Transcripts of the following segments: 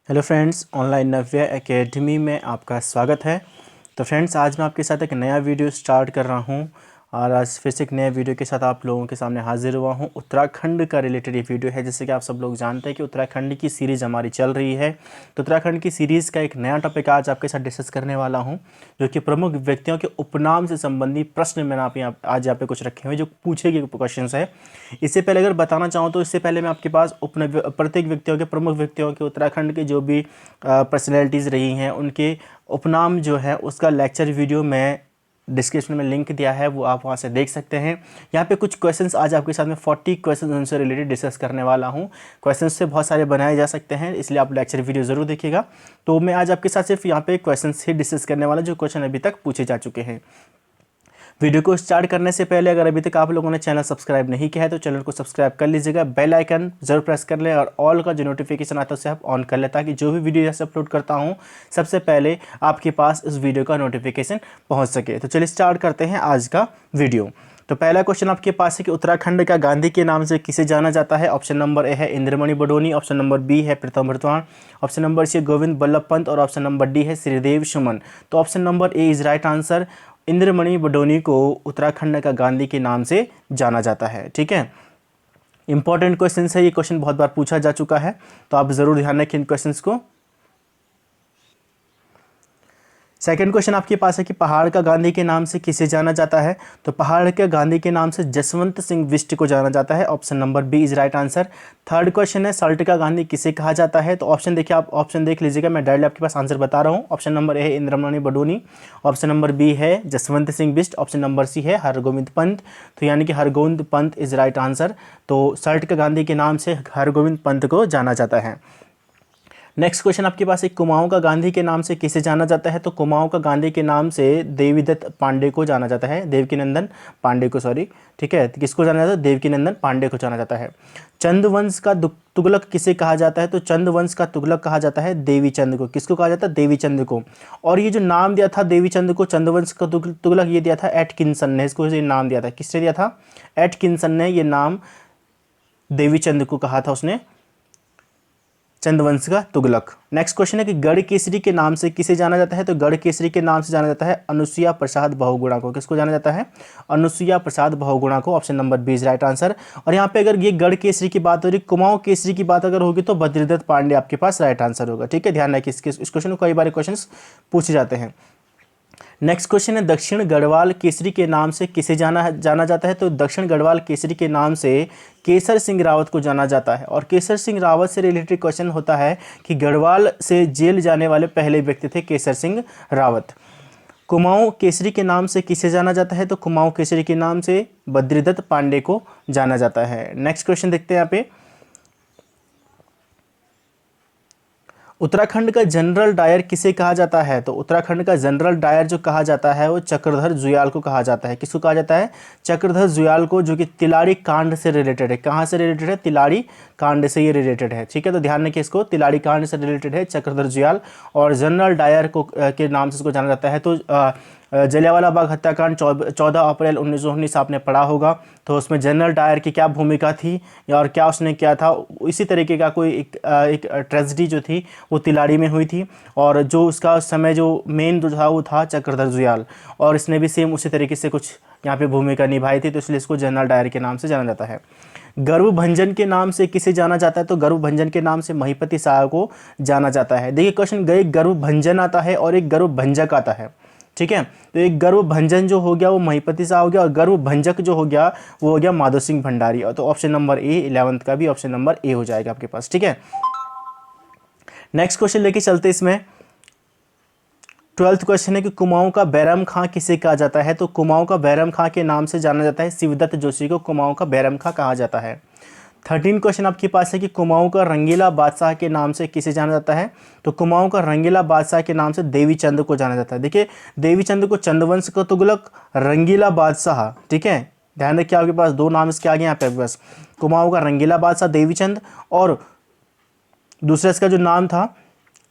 Hello friends, online नव्या academy में आपका स्वागत है। तो फ्रेंड्स, आज मैं आपके साथ एक नया वीडियो स्टार्ट कर रहा हूं और आज फिर से एक नए वीडियो के साथ आप लोगों के सामने हाजिर हुआ हूं। उत्तराखंड का रिलेटेड ये वीडियो है। जैसे कि आप सब लोग जानते हैं कि उत्तराखंड की सीरीज़ हमारी चल रही है, तो उत्तराखंड की सीरीज़ का एक नया टॉपिक आज आपके साथ डिस्कस करने वाला हूँ, जो कि प्रमुख व्यक्तियों के उपनाम से संबंधित प्रश्न मैंने आप आज यहाँ पे कुछ रखे हुए जो पूछे गए क्वेश्चन है। इससे पहले अगर बताना चाहूँ तो इससे पहले मैं आपके पास प्रत्येक व्यक्तियों के, प्रमुख व्यक्तियों के, उत्तराखंड के जो भी पर्सनैलिटीज़ रही हैं उनके उपनाम जो है उसका लेक्चर वीडियो मैं डिस्क्रिप्शन में लिंक दिया है, वो आप वहाँ से देख सकते हैं। यहाँ पे कुछ क्वेश्चंस आज आपके साथ में 40 क्वेश्चंस उनसे रिलेटेड डिस्कस करने वाला हूँ। क्वेश्चंस से बहुत सारे बनाए जा सकते हैं, इसलिए आप लेक्चर वीडियो ज़रूर देखिएगा। तो मैं आज आपके साथ सिर्फ यहाँ पे क्वेश्चंस ही डिस्कस करने वाला, जो क्वेश्चन अभी तक पूछे जा चुके हैं। वीडियो को स्टार्ट करने से पहले अगर अभी तक आप लोगों ने चैनल सब्सक्राइब नहीं किया है तो चैनल को सब्सक्राइब कर लीजिएगा, बेल आइकन जरूर प्रेस कर लें और ऑल का जो नोटिफिकेशन आता है उसे आप ऑन कर लें, ताकि जो भी वीडियो जैसे अपलोड करता हूं सबसे पहले आपके पास इस वीडियो का नोटिफिकेशन पहुंच सके। तो चलिए स्टार्ट करते हैं आज का वीडियो। तो पहला क्वेश्चन आपके पास है कि उत्तराखंड का गांधी के नाम से किसे जाना जाता है। ऑप्शन नंबर ए है Indramani Badoni, option number B है Pritam Bartwan, option number C Govind Ballabh Pant और ऑप्शन नंबर डी है श्रीदेव सुमन। तो option number A is right answer. Indramani Badoni को उत्तराखंड का गांधी के नाम से जाना जाता है। ठीक है, इंपॉर्टेंट क्वेश्चन है, ये क्वेश्चन बहुत बार पूछा जा चुका है, तो आप जरूर ध्यान रखें इन क्वेश्चंस को। सेकंड क्वेश्चन आपके पास है कि पहाड़ का गांधी के नाम से किसे जाना जाता है। तो पहाड़ के गांधी के नाम से जसवंत सिंह बिष्ट को जाना जाता है। Option number B is right answer. Third question है सल्ट का गांधी किसे कहा जाता है। तो ऑप्शन देखिए, आप ऑप्शन देख लीजिएगा, मैं डायरेक्टली आपके पास आंसर बता रहा हूँ। ऑप्शन नंबर ए है Indramani Badoni, option number B है Jaswant Singh Bisht, option number C है हरगोविंद पंत। तो यानी कि Hargovind Pant is right answer. तो सल्ट का गांधी के नाम से हरगोविंद पंत को जाना जाता है। नेक्स्ट क्वेश्चन आपके पास एक कुमाऊं का गांधी के नाम से किसे जाना जाता है। तो कुमाऊं का गांधी के नाम से देवीदत्त पांडे को जाना जाता है, देवकीनंदन पांडे को, सॉरी। ठीक है, तो किसको जाना जाता है, देवकीनंदन पांडे को जाना जाता है। चंद का तुगलक किसे कहा जाता है। तो चंद वंश का तुगलक कहा जाता है देवी चंद को। किसको कहा जाता है, देवी चंद को। और ये जो नाम दिया था देवी चंद को, चंद वंश का तुगलक, ये दिया था एटकिंसन ने, इसको ये नाम दिया था। किसने दिया था, एटकिंसन ने ये नाम देवी चंद को कहा था उसने, चंद्रवंश का तुगलक। नेक्स्ट क्वेश्चन है कि गढ़ केसरी के नाम से किसे जाना जाता है। तो गढ़ केसरी के नाम से जाना जाता है अनुसुईया प्रसाद बहुगुणा को। किसको जाना जाता है, अनुसुईया प्रसाद बहुगुणा को। Option number B is right answer. और यहाँ पे अगर ये गढ़ केसरी की बात हो रही, कुमाऊं केसरी की बात अगर होगी तो बद्रीदत्त पांडे आपके पास राइट आंसर होगा। ठीक है, ध्यान रखिए, इस क्वेश्चन को कई बार क्वेश्चन पूछे जाते हैं। नेक्स्ट क्वेश्चन है दक्षिण गढ़वाल केसरी के नाम से किसे जाना जाता है। तो दक्षिण गढ़वाल केसरी के नाम से केसर सिंह रावत को जाना जाता है। और केसर सिंह रावत से रिलेटेड क्वेश्चन होता है कि गढ़वाल से जेल जाने वाले पहले व्यक्ति थे केसर सिंह रावत। कुमाऊं केसरी के नाम से किसे जाना जाता है। तो कुमाऊं केसरी के नाम से बद्रीदत्त पांडे को जाना जाता है। नेक्स्ट क्वेश्चन देखते हैं यहाँ पे, उत्तराखंड का जनरल डायर किसे कहा जाता है। तो उत्तराखंड का जनरल डायर जो कहा जाता है वो चक्रधर जुयाल को कहा जाता है। किसको कहा जाता है, चक्रधर जुयाल को, जो कि तिलारी कांड से रिलेटेड है। कहाँ से रिलेटेड है, तिलारी कांड से ये रिलेटेड है। ठीक है, तो ध्यान रखिए इसको, तिलारी कांड से रिलेटेड है चक्रधर जुयाल। और जनरल डायर को के नाम से इसको जाना जाता है। तो जलियांवाला बाग हत्याकांड 14 अप्रैल 1919 आपने पढ़ा होगा, तो उसमें जनरल डायर की क्या भूमिका थी और क्या उसने किया था। इसी तरीके का कोई एक ट्रेजेडी जो थी वो तिलारी में हुई थी, और जो उसका समय जो मेन जो था वो था चक्रधर जुयाल, और इसने भी सेम उसी तरीके से कुछ यहाँ पे भूमिका निभाई थी, तो इसलिए इसको जनरल डायर के नाम से जाना जाता है। गर्वभंजन के नाम से किसे जाना जाता है। तो गर्वभंजन के नाम से महिपति शाह को जाना जाता है। देखिए क्वेश्चन, एक गर्वभंजन आता है और एक गर्वभंजक आता है। ठीक है, तो एक गर्वभंजन जो हो गया वो महिपति शाह हो गया, और गर्वभंजक जो हो गया वो हो गया माधो सिंह भंडारी। और तो ऑप्शन नंबर ए, 11th का भी ऑप्शन नंबर ए हो जाएगा आपके पास। ठीक है, नेक्स्ट क्वेश्चन लेके चलते इसमें। 12th क्वेश्चन है कि कुमाऊं का बैरम खां किसे कहा जाता है। तो कुमाऊं का बैरम खां के नाम से जाना जाता है शिवदत्त जोशी को, कुमाऊं का बैरम खां कहा जाता है। 13 क्वेश्चन आपके पास है कि कुमाऊं का रंगीला बादशाह के नाम से किसे जाना जाता है। तो कुमाऊं का रंगीला बादशाह के नाम से देवी चंद को जाना जाता है। देखिए देवी चंद को चंद्रवंश का तुगलक, रंगीला बादशाह। ठीक है, ध्यान रखिए आपके पास दो नाम इसके आगे यहाँ पे आपके पास, कुमाऊं का रंगीला बादशाह देवी चंद, और दूसरा इसका जो नाम था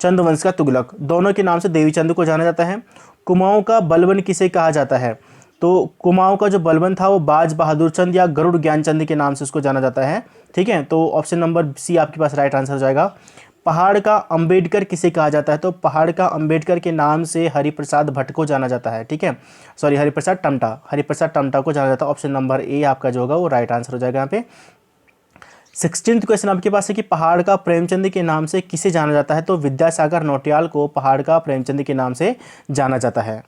चंद्रवंश का तुगलक, दोनों के नाम से देवी चंद को जाना जाता है। कुमाऊं का बलबन किसे कहा जाता है। तो कुमाऊं का जो बलबन था वो बाज बहादुर चंद या गरुड़ ज्ञानचंद के नाम से उसको जाना जाता है। ठीक है, तो ऑप्शन नंबर सी आपके पास राइट आंसर हो जाएगा। पहाड़ का अंबेडकर किसे कहा जाता है? तो पहाड़ का अंबेडकर के नाम से हरिप्रसाद भट्ट को जाना जाता है, ठीक है, सॉरी हरिप्रसाद टमटा को जाना जाता है। ऑप्शन नंबर ए आपका जो होगा वो राइट आंसर हो जाएगा यहाँ पे। 16th क्वेश्चन आपके पास है कि पहाड़ का प्रेमचंद के नाम से किसे जाना जाता है? तो विद्यासागर नौटियाल को पहाड़ का प्रेमचंद के नाम से जाना जाता है।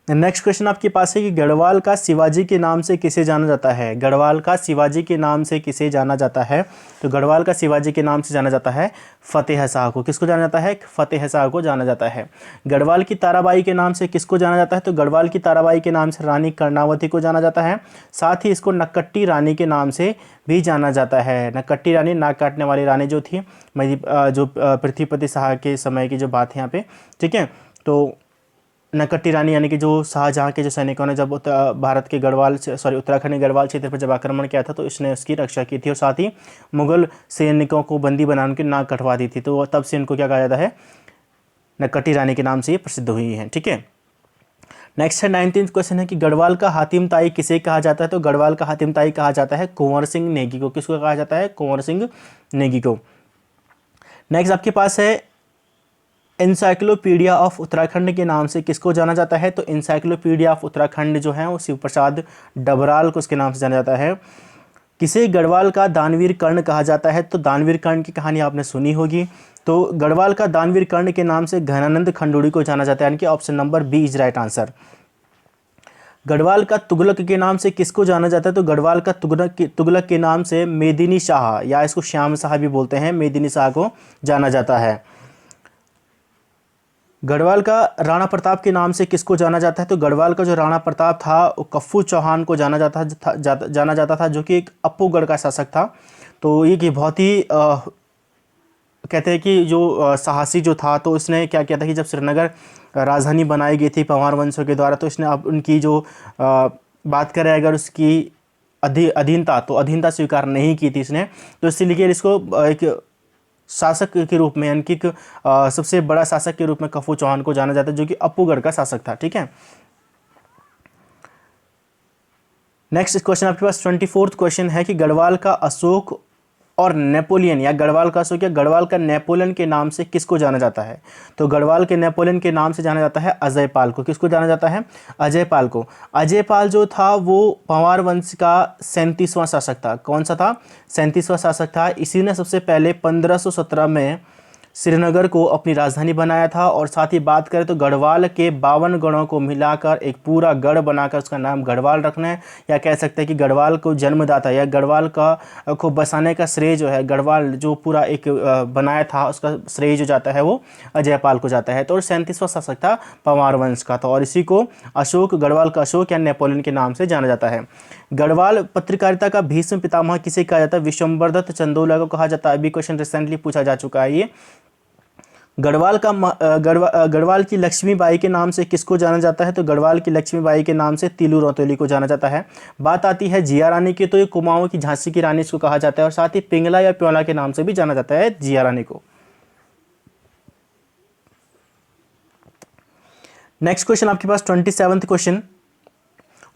नेक्स्ट क्वेश्चन आपके पास है कि गढ़वाल का शिवाजी के नाम से किसे जाना जाता है? गढ़वाल का शिवाजी के नाम से किसे जाना जाता है? तो गढ़वाल का शिवाजी के नाम से जाना जाता है फतेह शाह को। किसको जाना जाता है? फतेह शाह को जाना जाता है। गढ़वाल की ताराबाई के नाम से किसको जाना जाता है? तो गढ़वाल की ताराबाई के नाम से रानी कर्णावती को जाना जाता है। साथ ही इसको नक्कट्टी रानी के नाम से भी जाना जाता है। नक्कट्टी रानी, नाक काटने वाली रानी जो थी, जो पृथ्वीपति शाह के समय की जो बात है यहाँ पे, ठीक है। तो नक्कट्टी रानी यानी कि जो शाहजहाँ के जो सैनिकों ने जब भारत के उत्तराखंड के गढ़वाल क्षेत्र पर जब आक्रमण किया था तो इसने उसकी रक्षा की थी, और साथ ही मुगल सैनिकों को बंदी बना उनकी नाक कटवा दी थी। तो तब से इनको क्या कहा जाता है? नक्कट्टी रानी के नाम से ये प्रसिद्ध हुई हैं, ठीक है। नेक्स्ट है 19th क्वेश्चन है कि गढ़वाल का हातिम ताई किसे कहा जाता है? तो गढ़वाल का हातिम ताई कहा जाता है कुंवर सिंह नेगी को। किसको कहा जाता है? कुंवर सिंह नेगी को। नेक्स्ट आपके पास है एनसाइक्लोपीडिया ऑफ उत्तराखंड के नाम से किसको जाना जाता है? तो एनसाइक्लोपीडिया ऑफ उत्तराखंड जो है वो शिव प्रसाद डबराल को उसके नाम से जाना जाता है। किसे गढ़वाल का दानवीर कर्ण कहा जाता है? तो दानवीर कर्ण की कहानी आपने सुनी होगी। तो गढ़वाल का दानवीर कर्ण के नाम से घनानंद खंडूड़ी को जाना जाता है, यानी कि option number B is right answer. Garhwal का तुगलक के नाम से किसको जाना जाता है? तो गढ़वाल का तुगलक के नाम से मेदिनी शाह, या इसको श्याम शाह भी बोलते हैं, मेदिनी शाह को जाना जाता है। गढ़वाल का राणा प्रताप के नाम से किसको जाना जाता है? तो गढ़वाल का जो राणा प्रताप था वो कफ्फू चौहान को जाना जाता था, जो कि एक अप्पूगढ़ का शासक था। तो ये कि बहुत ही कहते हैं कि जो साहसी जो था, तो इसने क्या किया था कि जब श्रीनगर राजधानी बनाई गई थी पंवार वंशों के द्वारा, तो इसने अब उनकी जो बात करें अगर उसकी अधीनता, तो अधीनता स्वीकार नहीं की थी इसने। तो इसीलिए इसको एक शासक के रूप में, यानी कि सबसे बड़ा शासक के रूप में कफ्फू चौहान को जाना जाता है, जो कि अप्पूगढ़ का शासक था, ठीक है। नेक्स्ट क्वेश्चन आपके पास 24th क्वेश्चन है कि गढ़वाल का अशोक और नेपोलियन, या गढ़वाल का अशोक या गढ़वाल का नेपोलियन के नाम से किसको जाना जाता है? तो गढ़वाल के नेपोलियन के नाम से जाना जाता है अजय पाल को। किसको जाना जाता है? अजय पाल को। अजय पाल जो था वो पंवार वंश का 37वां शासक था। कौन सा था? 37वां शासक था। इसी ने सबसे पहले 1517 में श्रीनगर को अपनी राजधानी बनाया था, और साथ ही बात करें तो गढ़वाल के 52 गढ़ों को मिलाकर एक पूरा गढ़ बनाकर उसका नाम गढ़वाल रखना है, या कह सकते हैं कि गढ़वाल को जन्मदाता या गढ़वाल का को बसाने का श्रेय जो है, गढ़वाल जो पूरा एक बनाया था उसका श्रेय जो जाता है वो अजय पाल को जाता है। तो 37वां शासक था पंवार वंश का था, और इसी को अशोक, गढ़वाल का अशोक या नेपोलियन के नाम से जाना जाता है। गढ़वाल पत्रकारिता का भीष्म पितामह किसे कहा जाता है? विश्वम्बर दत्त चंदोला को कहा जाता है। अभी क्वेश्चन रिसेंटली पूछा जा चुका है ये। गढ़वाल की लक्ष्मीबाई के नाम से किसको जाना जाता है? तो गढ़वाल की लक्ष्मीबाई के नाम से तिलू रौतेली को जाना जाता है। बात आती है जिया रानी की, तो ये कुमाऊं की झांसी की रानी इसको कहा जाता है, और साथ ही पिंगला या प्योला के नाम से भी जाना जाता है जिया रानी को। नेक्स्ट क्वेश्चन आपके पास 27th क्वेश्चन,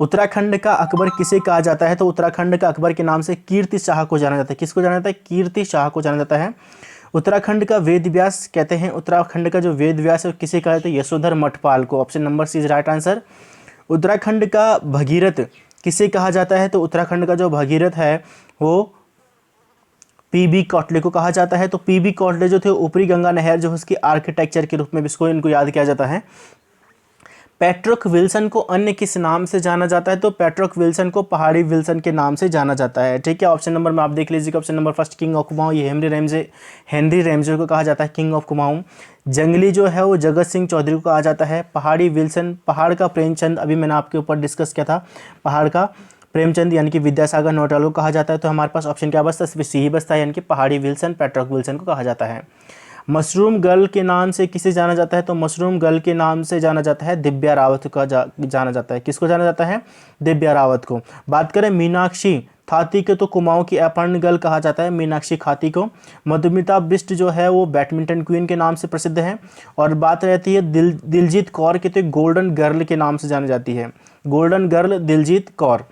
उत्तराखंड का अकबर किसे कहा जाता है? तो उत्तराखंड का अकबर के नाम से कीर्ति शाह को जाना जाता है। किसको जाना जाता है? कीर्ति शाह को जाना जाता है। उत्तराखंड का वेद व्यास कहते हैं, उत्तराखंड का जो वेद व्यास है किसे कहा जाता है? यशोधर मठपाल को। Option number C is right answer. Uttarakhand का भगीरथ किसे कहा जाता है? तो उत्तराखंड का जो भगीरथ है वो पीबी कौटले को कहा जाता है। तो पीबी कौटले जो थे ऊपरी गंगा नहर जो उसकी आर्किटेक्चर के रूप में इसको इनको याद किया जाता है। पैट्रिक विल्सन को अन्य किस नाम से जाना जाता है? तो पैट्रिक विल्सन को पहाड़ी विल्सन के नाम से जाना जाता है, ठीक है। ऑप्शन नंबर में आप देख लीजिएगा, option number first king of Kumaon, ये हेनरी रैमजे को कहा जाता है किंग ऑफ कुमाऊं। जंगली जो है वो जगत सिंह चौधरी को कहा जाता है। पहाड़ी विल्सन, पहाड़ का प्रेमचंद, अभी मैंने आपके ऊपर डिस्कस किया था, पहाड़ का प्रेमचंद यानी कि विद्यासागर नौटियाल को कहा जाता है। तो हमारे पास ऑप्शन क्या बचता है? सिर्फ सी ही बचता है, यानी कि पहाड़ी विल्सन, पैट्रिक विल्सन को कहा जाता है। मशरूम गर्ल के नाम से किसे जाना जाता है? तो मशरूम गर्ल के नाम से जाना जाता है दिव्या रावत को जाना जाता है। किसको जाना जाता है? दिव्या रावत को। बात करें मीनाक्षी थाती के, तो कुमाऊं की अपहरण गर्ल कहा जाता है मीनाक्षी खाती को। मधुमिता बिष्ट जो है वो बैडमिंटन क्वीन के नाम से प्रसिद्ध है। और बात रहती है दिलजीत कौर की, तो गोल्डन गर्ल के नाम से जानी जाती है, गोल्डन गर्ल दिलजीत कौर।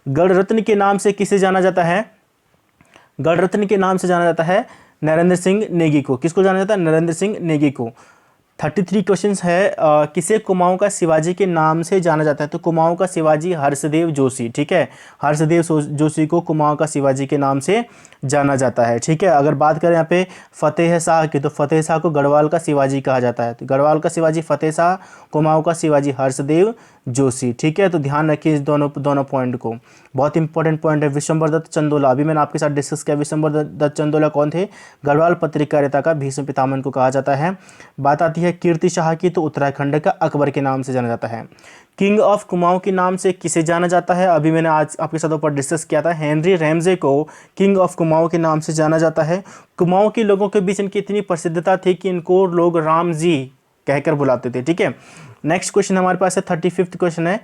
गढ़रत्न के नाम से किसे जाना जाता है? गढ़रत्न के नाम से जाना जाता है नरेंद्र सिंह नेगी को। किसको जाना जाता है? नरेंद्र सिंह नेगी को। 33 क्वेश्चन है। किसे कुमाऊं का शिवाजी के नाम से जाना जाता है? तो कुमाऊं का शिवाजी हर्षदेव जोशी, ठीक है। हर्षदेव जोशी को कुमाऊं का शिवाजी के नाम से जाना जाता है, ठीक है। अगर बात करें यहाँ पे फतेह शाह की, तो फतेह शाह को गढ़वाल का शिवाजी कहा जाता है। तो गढ़वाल का शिवाजी फतेह शाह, कुमाऊं का शिवाजी हर्षदेव जोशी, ठीक है। तो ध्यान रखिए इस दोनों पॉइंट को, बहुत इंपॉर्टेंट पॉइंट है। विशंबर दत्त चंदोला, अभी मैंने आपके साथ डिस्कस किया। विशंबर दत्त चंदोला कौन थे? गढ़वाल पत्रकारिता का भीष्म पितामह इनको कहा जाता है। बात आती है कीर्ति शाह की, तो उत्तराखंड का अकबर के नाम से जाना जाता है। किंग ऑफ कुमाऊं के नाम से किसे जाना जाता है? अभी मैंने आज आपके साथ ऊपर डिस्कस किया था। हेनरी रैमजे को किंग ऑफ कुमाऊं के नाम से जाना जाता है। कुमाऊं के लोगों के बीच इनकी इतनी प्रसिद्धता थी कि इनको लोग राम जी कहकर बुलाते थे, ठीक है। नेक्स्ट क्वेश्चन हमारे पास है 35वां क्वेश्चन है।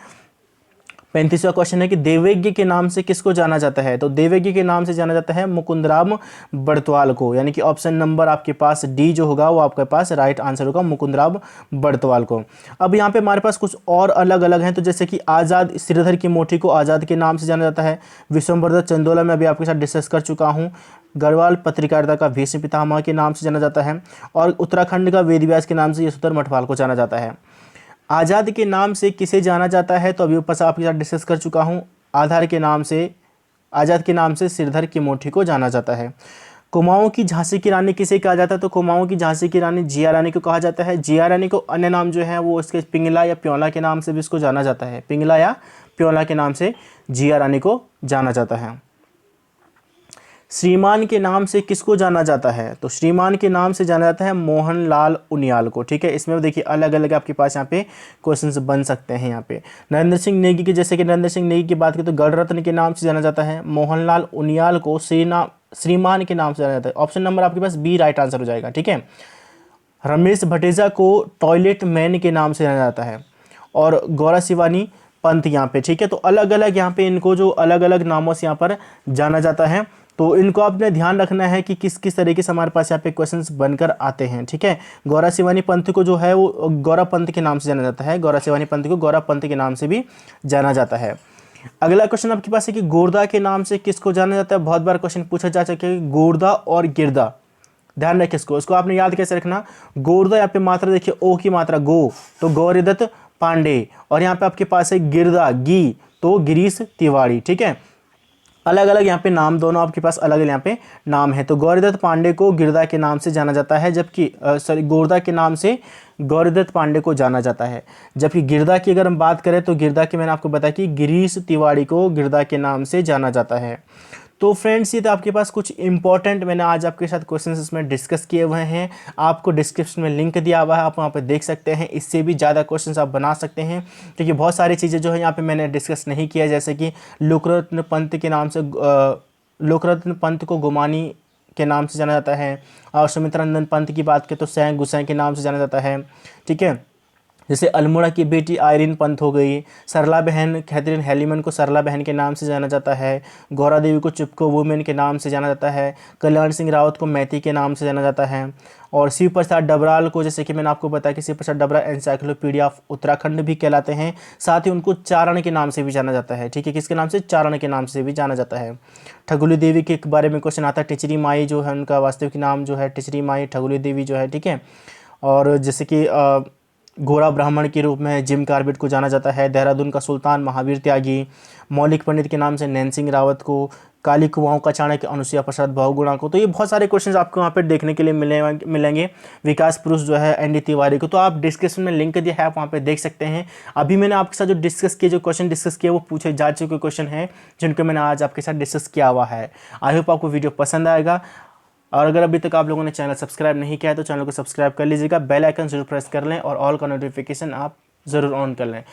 35वां क्वेश्चन है कि देवज्ञ के नाम से किसको जाना जाता है? तो देवज्ञ के नाम से जाना जाता है मुकुंदराम बड़तवाल को, यानी कि ऑप्शन नंबर आपके पास डी जो होगा वो आपके पास राइट आंसर होगा, मुकुंदराम बड़तवाल को। अब यहाँ पे हमारे पास कुछ और अलग अलग हैं, तो जैसे कि आज़ाद श्रीधर की मोठी को आज़ाद के नाम से जाना जाता है। विशंबर दत्त चंदोला में अभी आपके साथ डिस्कस कर चुका हूँ। गढ़वाल पत्रकारिता का भीष्म पितामह के नाम से जाना जाता है। और उत्तराखंड का वेद व्यास के नाम से यशोधर मठपाल को जाना जाता है। आज़ाद के नाम से किसे जाना जाता है? तो अभी ऊपर आपके साथ डिस्कस कर चुका हूँ। आज़ाद के नाम से श्रीधर की मोठी को जाना जाता है। कुमाऊं की झांसी की रानी किसे कहा जाता है? तो कुमाऊं की झांसी की रानी जिया रानी को कहा जाता है। जिया रानी को अन्य नाम जो है वो इसके पिंगला या प्योला के नाम से भी इसको जाना जाता है। पिंगला या प्योला के नाम से जिया रानी को जाना जाता है। श्रीमान के नाम से किसको जाना जाता है? तो श्रीमान के नाम से जाना जाता है मोहनलाल उनियाल को, ठीक है। इसमें देखिए अलग अलग आपके पास यहाँ पे क्वेश्चंस बन सकते हैं। यहाँ पे नरेंद्र सिंह नेगी के, जैसे कि नरेंद्र सिंह नेगी की बात करें तो गणरत्न के नाम से जाना जाता है। मोहनलाल उनियाल को श्रीमान के नाम से जाना जाता है। ऑप्शन नंबर आपके पास बी राइट आंसर हो जाएगा, ठीक है। रमेश भटेजा को टॉयलेट मैन के नाम से जाना जाता है। और गौरा शिवानी पंत यहाँ पे, ठीक है। तो अलग अलग यहाँ पे इनको जो अलग अलग नामों से यहाँ पर जाना जाता है, तो इनको आपने ध्यान रखना है कि किस किस तरीके से हमारे पास यहाँ पे क्वेश्चंस बनकर आते हैं, ठीक है। गौरा शिवानी पंथ को जो है वो गौरा पंथ के नाम से जाना जाता है। गौरा शिवानी पंथ को गौरा पंथ के नाम से भी जाना जाता है। अगला क्वेश्चन आपके पास है कि गोरदा के नाम से किसको जाना जाता है? बहुत बार क्वेश्चन पूछा जा चुका है, गोरदा और गिरदा। ध्यान रखिए इसको आपने याद कैसे रखना। गोरदा यहाँ पे मात्रा देखिए, ओ की मात्रा गो, तो गौरीदत्त पांडे। और यहाँ पे आपके पास है गिरदा गी, तो गिरीश तिवारी, ठीक है। अलग अलग यहाँ पे नाम, दोनों आपके पास अलग अलग यहाँ पे नाम है। तो गौरीदत्त पांडे को गिरदा के नाम से जाना जाता है, जबकि गोरदा के नाम से गौरीदत्त पांडे को जाना जाता है। जबकि गिरदा की अगर हम बात करें तो गिरदा की मैंने आपको बताया कि गिरीश तिवारी को गिरदा के नाम से जाना जाता है। तो फ्रेंड्स ये तो आपके पास कुछ इंपॉर्टेंट मैंने आज आपके साथ क्वेश्चंस इसमें डिस्कस किए हुए हैं। आपको डिस्क्रिप्शन में लिंक दिया हुआ है, आप वहाँ पे देख सकते हैं। इससे भी ज़्यादा क्वेश्चंस आप बना सकते हैं, क्योंकि बहुत सारी चीज़ें जो है यहाँ पे मैंने डिस्कस नहीं किया, जैसे कि लोकरत्न पंत के नाम से लोकरत्न पंत को गुमानी के नाम से जाना जाता है। और सुमित्रानंद पंत की बात करें तो सैंग गुसैं के नाम से जाना जाता है, ठीक है। जैसे अल्मोड़ा की बेटी आयरीन पंत हो गई। सरला बहन कैथरीन हेलीमन को सरला बहन के नाम से जाना जाता है। गौरा देवी को चुपको वुमेन के नाम से जाना जाता है। कल्याण सिंह रावत को मैती के नाम से जाना जाता है। और शिव प्रसाद डबराल को, जैसे कि मैंने आपको बताया कि शिव प्रसाद डबरा एनसाइक्लोपीडिया ऑफ उत्तराखंड भी कहलाते हैं। साथ ही उनको चारण के नाम से भी जाना जाता है, ठीक है। किसके नाम से? चारण के नाम से भी जाना जाता है। ठगुली देवी के बारे में क्वेश्चन आता है। टिचरी माई जो है उनका वास्तविक नाम जो है टिचरी माई ठगुली देवी जो है, ठीक है। और जैसे कि गोरा ब्राह्मण के रूप में जिम कार्बेट को जाना जाता है। देहरादून का सुल्तान महावीर त्यागी। मौलिक पंडित के नाम से नैन सिंह रावत को। काली कुआओं का चाणक्य अनुसुईया प्रसाद बहुगुणा को। तो ये बहुत सारे क्वेश्चंस आपको वहाँ पे देखने के लिए मिलेंगे। विकास पुरुष जो है एन डी तिवारी को, तो आप डिस्क्रिप्शन में लिंक दिया है, आप वहाँ पे देख सकते हैं। अभी मैंने आपके साथ जो क्वेश्चन डिस्कस किए वो पूछे जा चुके क्वेश्चन हैं, जिनको मैंने आज आपके साथ डिस्कस किया हुआ है। आई होप आपको वीडियो पसंद आएगा। और अगर अभी तक आप लोगों ने चैनल सब्सक्राइब नहीं किया है तो चैनल को सब्सक्राइब कर लीजिएगा। बेल आइकन जरूर प्रेस कर लें और ऑल का नोटिफिकेशन आप ज़रूर ऑन कर लें।